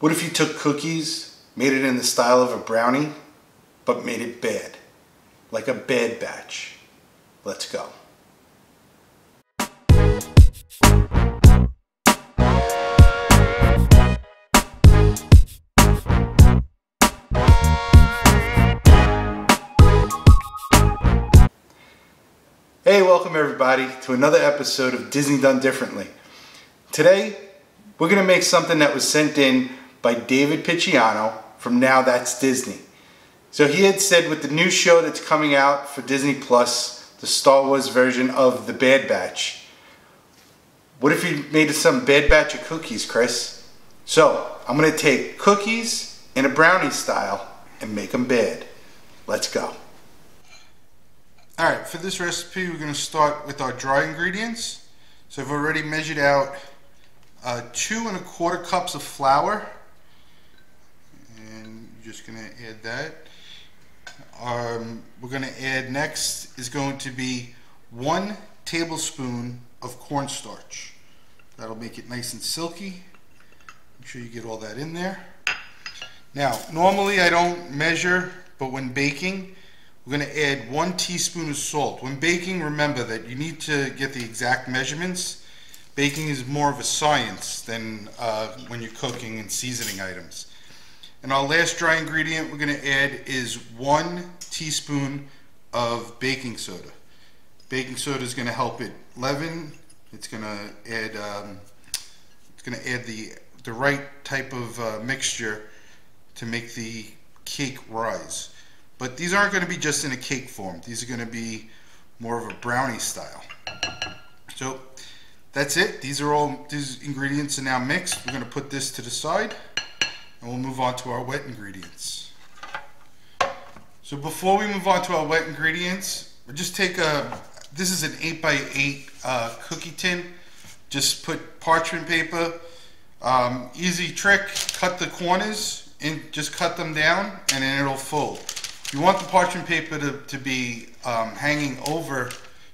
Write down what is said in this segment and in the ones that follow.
What if you took cookies, made it in the style of a brownie, but made it bad? Like a Bad Batch. Let's go. Hey, welcome everybody to another episode of Disney Done Differently. Today, we're going to make something that was sent in by David Picciano from Now That's Disney. So he had said with the new show that's coming out for Disney Plus, the Star Wars version of The Bad Batch, what if you made some Bad Batch of cookies, Chris? So, I'm going to take cookies in a brownie style and make them bad. Let's go. Alright, for this recipe we're going to start with our dry ingredients. So I've already measured out 2 1/4 cups of flour, and you're just going to add that. We're going to add next is going to be 1 tablespoon of cornstarch. That'll make it nice and silky. Make sure you get all that in there. Now, normally I don't measure, but when baking, we're going to add 1 teaspoon of salt. When baking, remember that you need to get the exact measurements. Baking is more of a science than when you're cooking and seasoning items. And our last dry ingredient we're going to add is 1 teaspoon of baking soda. Baking soda is going to help it leaven. It's going to add the right type of mixture to make the cake rise. But these aren't going to be just in a cake form. These are going to be more of a brownie style. So that's it. These ingredients are now mixed. We're going to put this to the side, and we'll move on to our wet ingredients. So before we move on to our wet ingredients, we'll just take this is an 8x8 cookie tin. Just put parchment paper. Easy trick, cut the corners and just cut them down, and then it'll fold. You want the parchment paper to be hanging over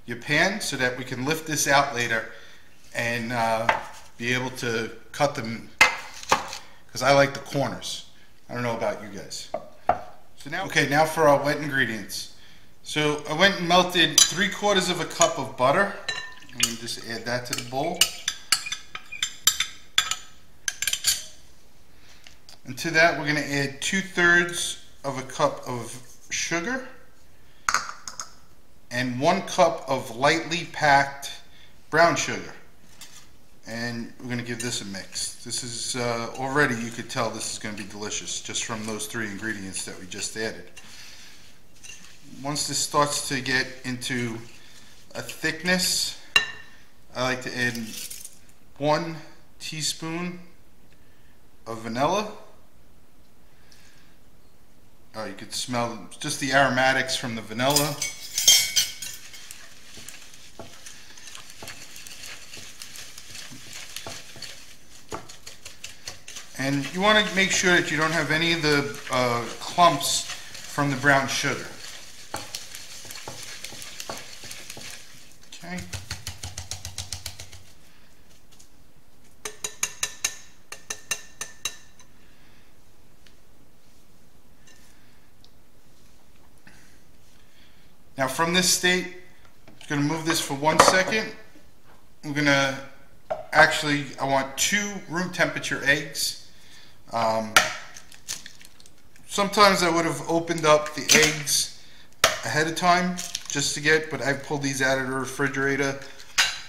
your pan so that we can lift this out later and be able to cut them, because I like the corners. I don't know about you guys. So now for our wet ingredients. So I went and melted 3/4 cup of butter. I'm going to just add that to the bowl. And to that we're going to add 2/3 cup of sugar and 1 cup of lightly packed brown sugar. And we're going to give this a mix. This is already, you could tell this is going to be delicious just from those 3 ingredients that we just added. Once this starts to get into a thickness, I like to add 1 teaspoon of vanilla. You could smell just the aromatics from the vanilla. And you want to make sure that you don't have any of the clumps from the brown sugar. Okay. Now from this state, I'm going to move this for 1 second. I'm going to I want 2 room temperature eggs. Sometimes I would have opened up the eggs ahead of time just to get, but I've pulled these out of the refrigerator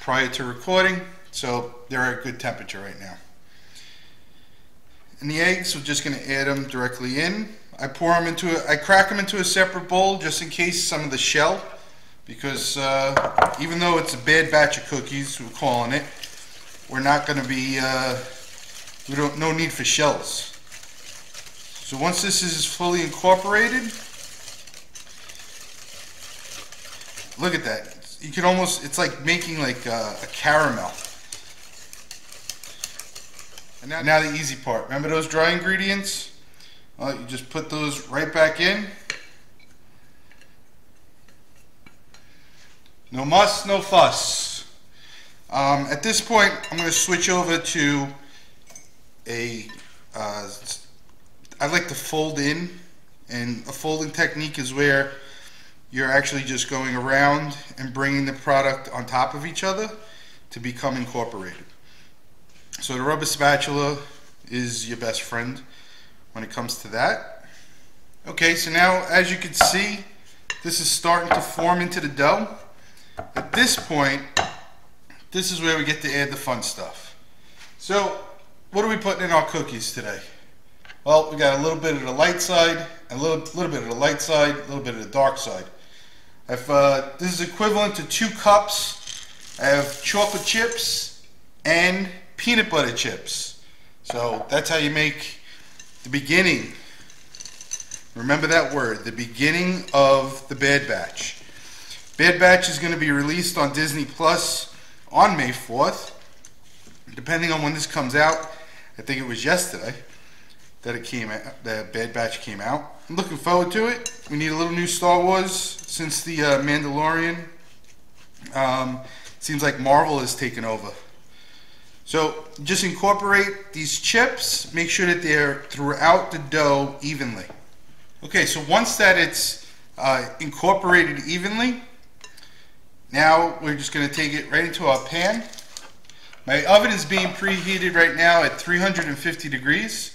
prior to recording, so they're at a good temperature right now. And the eggs, we're just going to add them directly in. I crack them into a separate bowl just in case some of the shell, because even though it's a bad batch of cookies, we're calling it, we're not going to be, no need for shells. So once this is fully incorporated, look at that. You can almost, it's like making like a caramel. And now the easy part. Remember those dry ingredients? Well, you just put those right back in. No muss, no fuss. At this point, I'm going to switch over to a I like to fold in, and a folding technique is where you're actually just going around and bringing the product on top of each other to become incorporated. So the rubber spatula is your best friend when it comes to that. Okay, so now as you can see, this is starting to form into the dough. At this point, this is where we get to add the fun stuff. So what are we putting in our cookies today? Well, we got a little bit of the light side, a little bit of the light side, a little bit of the dark side. This is equivalent to 2 cups. I have chocolate chips and peanut butter chips. So that's how you make the beginning. Remember that word, the beginning of the Bad Batch. Bad Batch is going to be released on Disney Plus on May 4th. Depending on when this comes out, I think it was yesterday that it came out, the Bad Batch came out. I'm looking forward to it. We need a little new Star Wars since the Mandalorian. Seems like Marvel has taken over. So just incorporate these chips. Make sure that they're throughout the dough evenly. Okay, so once that it's incorporated evenly, now we're just going to take it right into our pan. My oven is being preheated right now at 350 degrees.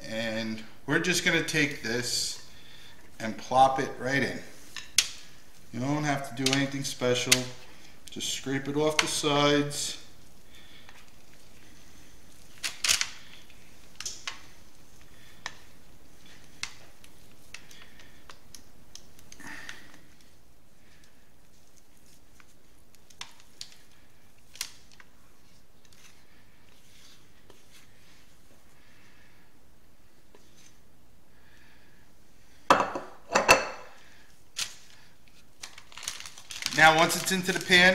And we're just going to take this and plop it right in. You don't have to do anything special. Just scrape it off the sides. Now once it's into the pan,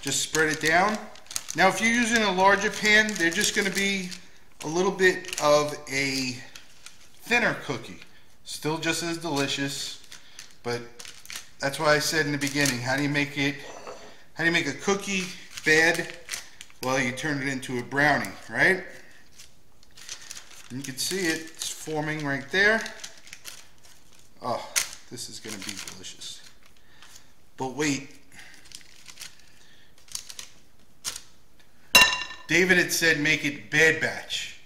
just spread it down. Now if you're using a larger pan, they're just going to be a little bit of a thinner cookie. Still just as delicious, but that's why I said in the beginning, how do you make a cookie bad? Well, you turn it into a brownie, right? And you can see it's forming right there. Oh, this is going to be delicious. But wait, David had said make it Bad Batch.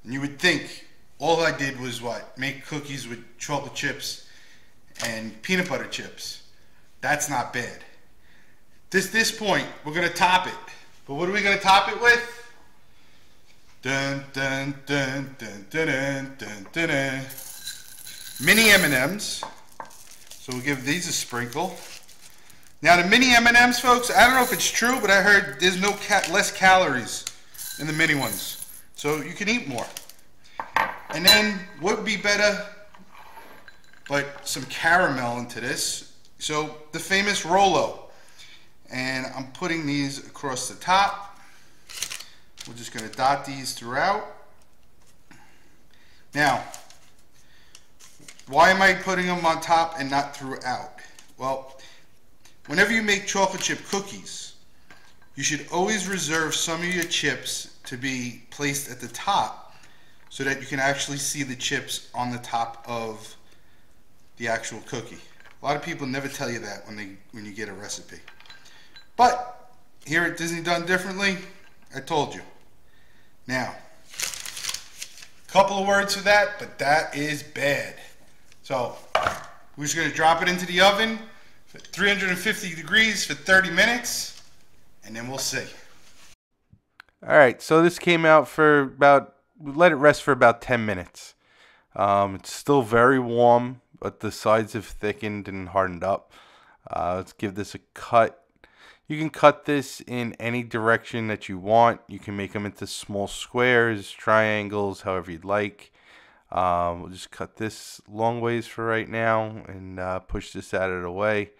And you would think all I did was what? Make cookies with chocolate chips and peanut butter chips. That's not bad. This point, we're going to top it. But what are we going to top it with? Dun, dun, dun, dun, dun, dun, dun, dun, dun. Mini M&Ms. So we'll give these a sprinkle. Now the mini M&Ms, folks, I don't know if it's true, but I heard there's less calories in the mini ones. So you can eat more. And then what would be better but some caramel into this? So the famous Rolo. And I'm putting these across the top. We're just going to dot these throughout. Now, why am I putting them on top and not throughout? Well, whenever you make chocolate chip cookies, you should always reserve some of your chips to be placed at the top so that you can actually see the chips on the top of the actual cookie. A lot of people never tell you that when you get a recipe. But here at Disney Done Differently, I told you. Now, a couple of words for that, but that is bad. So we're just going to drop it into the oven at 350 degrees for 30 minutes, and then we'll see. All right, so this came out for let it rest for about 10 minutes. It's still very warm, but the sides have thickened and hardened up. Let's give this a cut. You can cut this in any direction that you want. You can make them into small squares, triangles, however you'd like. We'll just cut this long ways for right now and push this out of the way.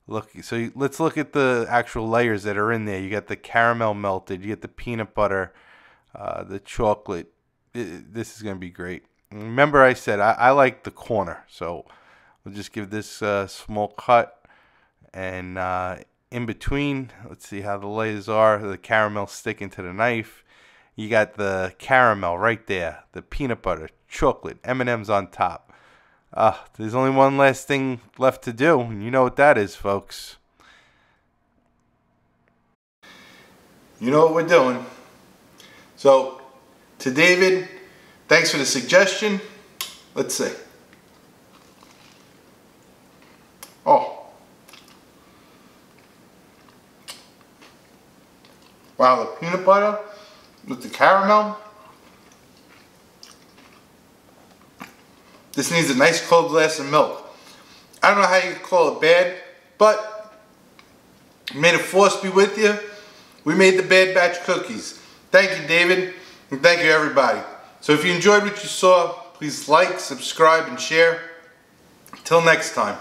Let's look at the actual layers that are in there. You got the caramel melted, you get the peanut butter, the chocolate. This is going to be great. Remember I said I like the corner, so we'll just give this a small cut. And in between, let's see how the layers are. The caramel sticking to the knife. You got the caramel right there, the peanut butter, chocolate, M&M's on top. There's only one last thing left to do, and you know what that is, folks. You know what we're doing. So, to David, thanks for the suggestion. Let's see. Oh. Wow, the peanut butter with the caramel. This needs a nice cold glass of milk. I don't know how you could call it bad, but may the force be with you. We made the Bad Batch cookies. Thank you, David, and thank you, everybody. So if you enjoyed what you saw, please like, subscribe, and share. Until next time.